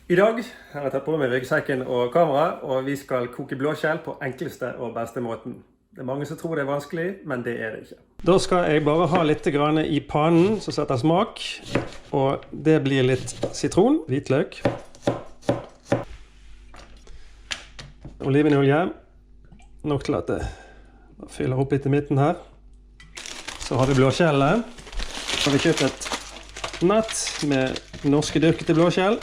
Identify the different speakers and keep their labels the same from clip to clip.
Speaker 1: I dag har jeg tatt på meg ryggsekken og kamera, og vi skal koke blåskjell på enkleste og beste måten. Det er mange som tror det er vanskelig, men det er det ikke. Da skal jeg bare ha litt grann i pannen som setter smak, og det blir litt sitron, hvitløk, olivenolje, nok til at det fyller opp litt i midten her. Så har vi blåskjellet. Så har vi kjøpt et nett med norske dyrkete blåskjell.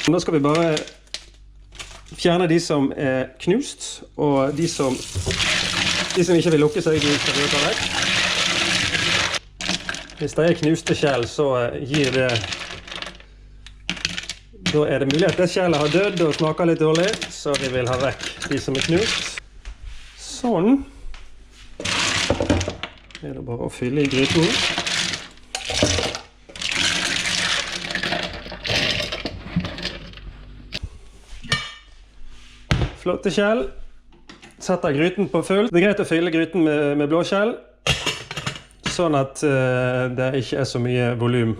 Speaker 1: Da skal vi bare fjerne de som er knust, og de som ikke vil lukke seg, de skal vi ta vekk. Hvis det er knuste skjell, så gir det... Da er det mulig at det skjellet har dødd og smaker litt dårlig, så vi vil ha vekk de som er knust. Sånn. Det er det bare å fylle i gryten. Flotte skjell. Setter gryten på full. Det er greit å fylle gryten med blåskjell, sånn at det ikke er så mye volum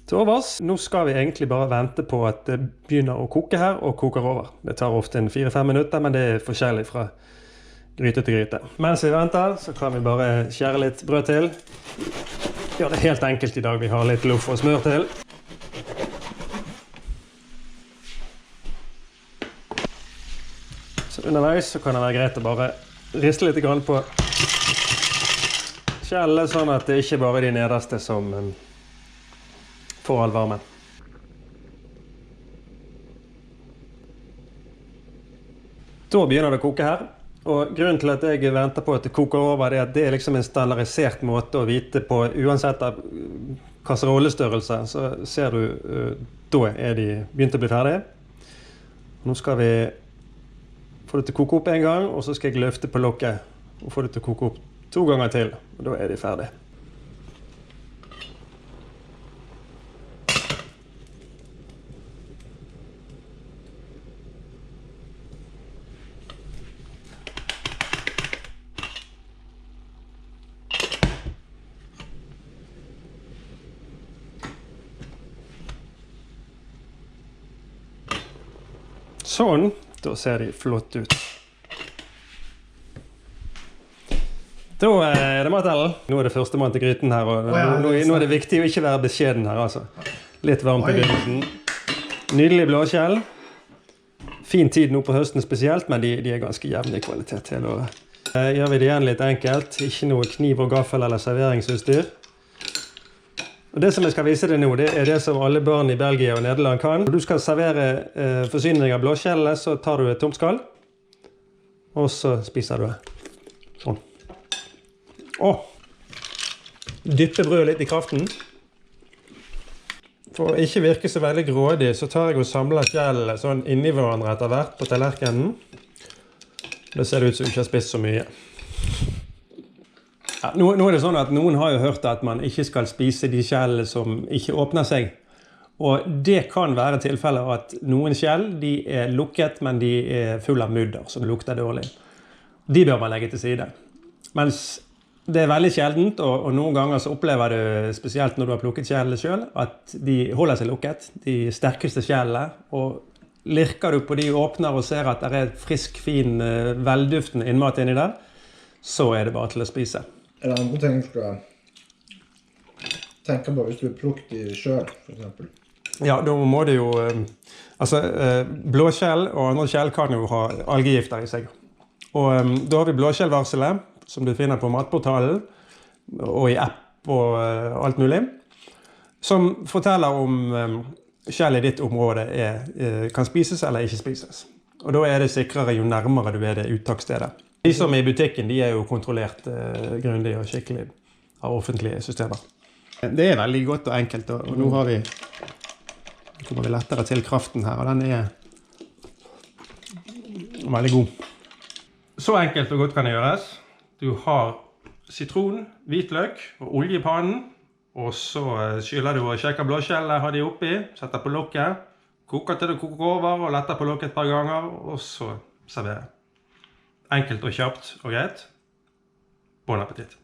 Speaker 1: til overs. Nå skal vi egentlig bare vente på at det begynner å koke her og koker over. Det tar ofte 4-5 minutter, men det er forskjellig fra gryte til gryte. Mens vi venter, så kan vi bare skjære litt brød til. Gjør det helt enkelt i dag. Vi har litt loff og smør til. Så underveis så kan det være greit å bare riste litt grann på skjellet, sånn at det ikke bare er de nederste som får all varmen. Da begynner det å koke her, og grunnen til at jeg venter på at det koker over, er at det er liksom en standardisert måte å vite på, uansett av kasserollestørrelse, så ser du, da er de begynt å bli ferdige. Nå skal vi få det til å koke opp en gang, og så skal jeg løfte på lokket og få det til å koke opp 2 ganger til, og da er de ferdige. Sånn. Da ser de flott ut. Da er det mat, Ellen. Nå er det første mann til gryten her, og nå er det viktig å ikke være beskjeden her, altså. Litt varmt i begynnelsen. Nydelig blåskjell. Fin tid nå på høsten spesielt, men de er ganske jevne i kvalitet hele året. Gjør vi det igjen litt enkelt. Ikke noe kniv og gaffel eller serveringsutstyr. Og det som jeg skal vise deg nå, det er det som alle barn i Belgia og Nederland kan. Når du skal servere forsyning av blåskjellet, så tar du et tomt skall, og så spiser du det. Sånn. Dyppe brødet litt i kraften. For å ikke virke så veldig grådig, så tar jeg og samler skjellet sånn inni hverandre etter hvert på tallerkenen. Det ser ut som du ikke har spist så mye. Ja, nå er det sånn at noen har jo hørt at man ikke skal spise de skjellene som ikke åpner seg. Og det kan være tilfeller at noen skjell, de er lukket, men de er full av mudder, så det lukter dårlig. De bør man legge til side. Mens det er veldig sjeldent, og noen ganger så opplever du, spesielt når du har plukket skjellene selv, at de holder seg lukket, de sterkeste skjellene. Og lirker du på de åpner og ser at det er frisk, fin, velduftende innmat inni der, så er det bare til å spise.
Speaker 2: Er det andre ting du skal tenke på hvis du har plukket de selv, for eksempel?
Speaker 1: Ja, da må det jo... blåskjell og andre skjell kan jo ha algegifter i seg. Og da har vi blåskjellvarselet, som du finner på matportalen, og i app og alt mulig, som forteller om skjell i ditt område kan spises eller ikke spises. Og da er det sikrere jo nærmere du er det uttaksstedet. De som er i butikken, de er jo kontrollert grundig og skikkelig av offentlige systemer. Det er veldig godt og enkelt, og nå kommer vi lettere til kraften her, og den er veldig god. Så enkelt og godt kan det gjøres. Du har sitron, hvitløk og olje i pannen, og så skyller du og sjekker blåskjellet, har de oppi, setter på lokket, koker til det koker over og letter på lokket et par ganger, og så serverer. Enkelt og kjapt og greit. Bon appétit.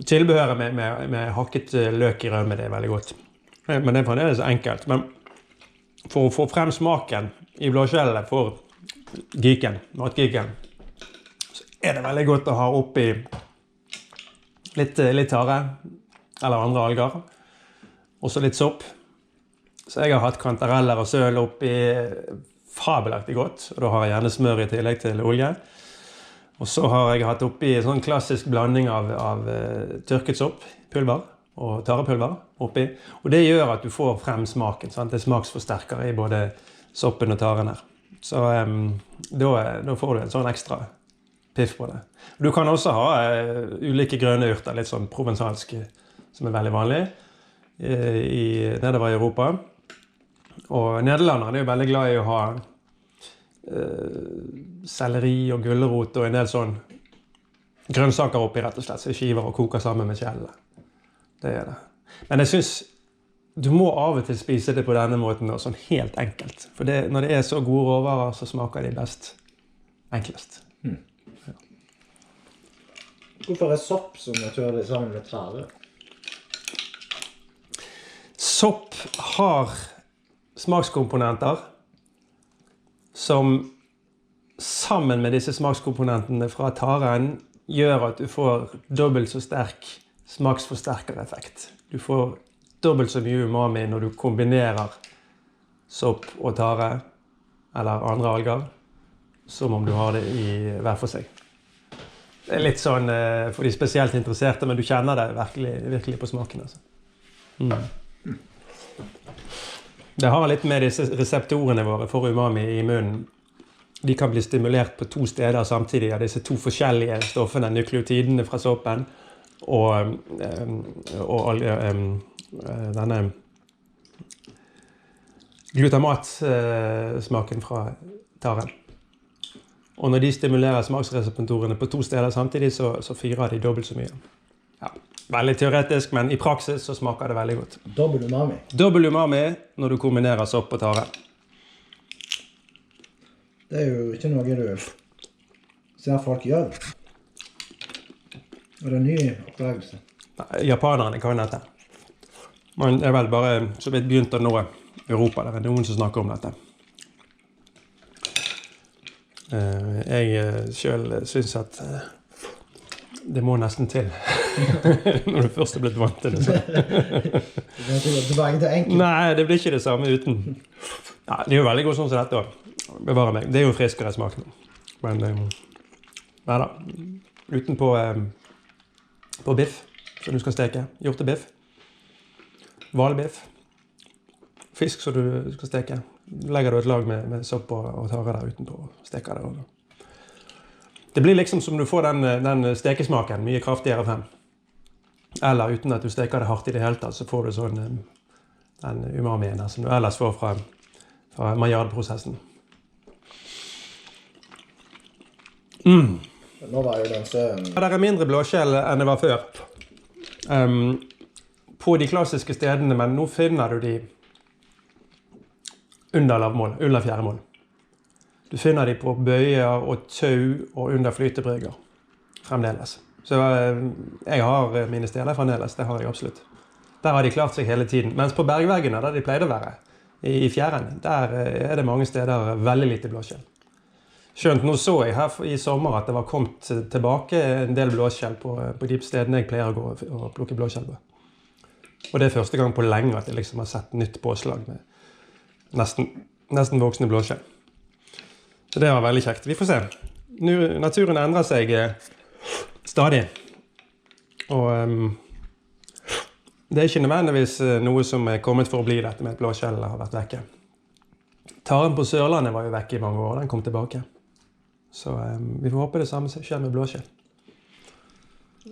Speaker 1: tilbehøret med hakket løk i rømme, det veldig godt. Men det fremdeles enkelt. Men for å få frem smaken i blåskjellet for matgeeken, så det veldig godt å ha oppi litt tare, eller andre alger, også litt sopp. Så jeg har hatt kantareller og søl oppi fabelaktig godt, og da har jeg gjerne smør i tillegg til olje. Og så har jeg hatt oppi en sånn klassisk blanding av tørket sopp, pulver og tarepulver oppi. Og det gjør at du får frem smaken, sant? Det smaksforsterker i både soppen og taren her. Så da får du en sånn ekstra piff på det. Du kan også ha ulike grønne urter, litt sånn provensalsk, som veldig vanlig nedover i Europa. Og nederlanderne er jo veldig glad i å ha selleri og gulrot og en del sånn grønnsaker oppi rett og slett, så skiver og koker sammen med skjellene. Det det. Men jeg synes du må av og til spise det på denne måten, og sånn helt enkelt. For når det så gode råvarer, så smaker de best enklest. Ja.
Speaker 2: Hvorfor sopp så naturlig sammen med tare?
Speaker 1: Sopp har smakskomponenter som sammen med disse smakskomponentene fra taren gjør at du får dobbelt så sterk smaksforsterkereffekt. Du får dobbelt så mye umami når du kombinerer sopp og tare eller andre alger, som om du har det i hver for seg. Det litt sånn for de spesielt interesserte, men du kjenner det virkelig på smaken. Altså. Det har litt med disse reseptorene våre for umami i munnen. De kan bli stimulert på 2 steder samtidig av disse 2 forskjellige stoffene, nukleotidene fra soppen og denne glutamatsmaken fra taren. Og når de stimulerer smaksreseptorene på 2 steder samtidig, så fyrer de dobbelt så mye. Ja. Veldig teoretisk, men i praksis så smaker det veldig godt.
Speaker 2: Dobbel umami?
Speaker 1: Dobbel umami når du kombinerer sopp og tare.
Speaker 2: Det jo ikke noe du ser folk gjør. Og det ny opplevelse.
Speaker 1: Japanerne kan dette. Men det vel bare så vidt begynt å nå Europa. Det noen som snakker om dette. Jeg selv synes at det må nesten til. Når du først blitt vant til det.
Speaker 2: Det tilbake til enkelt.
Speaker 1: Nei, det blir ikke det samme uten. Ja, det jo veldig godt sånn som dette også. Bevare meg. Det jo friskere smak. Men neida. Utenpå på biff, som du skal steke. Hjortebiff. Hvalbiff. Fisk som du skal steke. Legger du et lag med sopp og tare der utenpå og steker det. Det blir liksom som du får den stekesmaken, mye kraftigere frem. Eller uten at du steker det hardt i det hele tatt, så får du sånn den umamien der, som du ellers får fra maillard-prosessen.
Speaker 2: Nå var jo den søen...
Speaker 1: Det mindre blåskjell enn det var før. På de klassiske stedene, men nå finner du de under lavmål, under fjerdemål. Du finner de på bøyer og tau og under flytebrygger fremdeles. Så jeg har mine steder fremdeles, det har jeg absolutt. Der har de klart seg hele tiden. Mens på bergveggene, der de pleide å være, i fjæren, der det mange steder veldig lite blåskjell. Skjønt, nå så jeg her i sommer at det var kommet tilbake en del blåskjell på de stedene jeg pleier å gå og plukke blåskjell på. Og det første gang på lenge at jeg liksom har sett nytt påslag med nesten voksne blåskjell. Så det var veldig kjekt. Vi får se. Naturen endrer seg stadig. Og det ikke nødvendigvis noe som kommet for å bli dette med at blåskjellet har vært vekke. Taren på Sørlandet var jo vekke i mange år, den kom tilbake. Så vi får håpe det samme skjer med blåskjell.